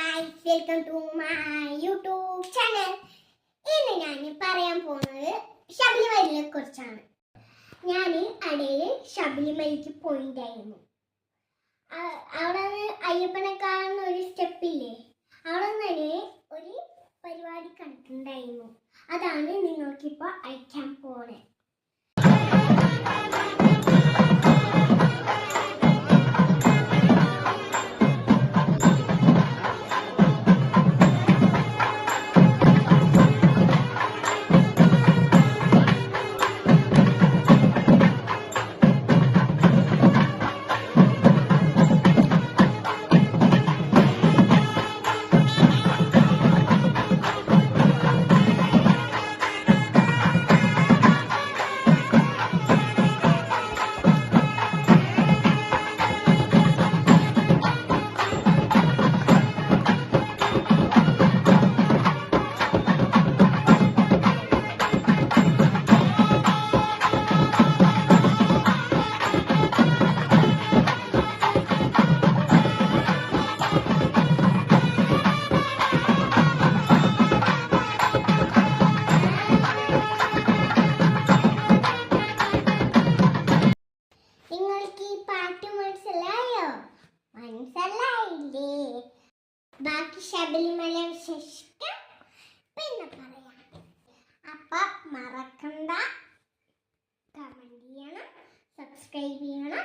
guys, welcome to my YouTube channel. ഇന്ന് ഞാൻ പറയാൻ പോകുന്നത് ശബരിമലയെ കുറിച്ചാണ്. ഞാൻ ഇടയിൽ ശബരിമലയ്ക്ക് പോയിട്ടുണ്ടായിരുന്നു. അവിടെ അയ്യപ്പനെ കാണുന്ന ഒരു സ്റ്റെപ്പില്ലേ, അവിടെ നിന്ന് ഒരു പരിപാടി കണ്ടിട്ടുണ്ടായിരുന്നു. അതാണ് നിങ്ങൾക്കിപ്പോൾ അയക്കാൻ പോണേ. മനസ്സിലായില്ലേ? ബാക്കി ശബരിമല വിശേഷിക്കാം പിന്നെ പറയാം. അപ്പൊ മറക്കണ്ട, കമന്റ് ചെയ്യണം, സബ്സ്ക്രൈബ് ചെയ്യണം.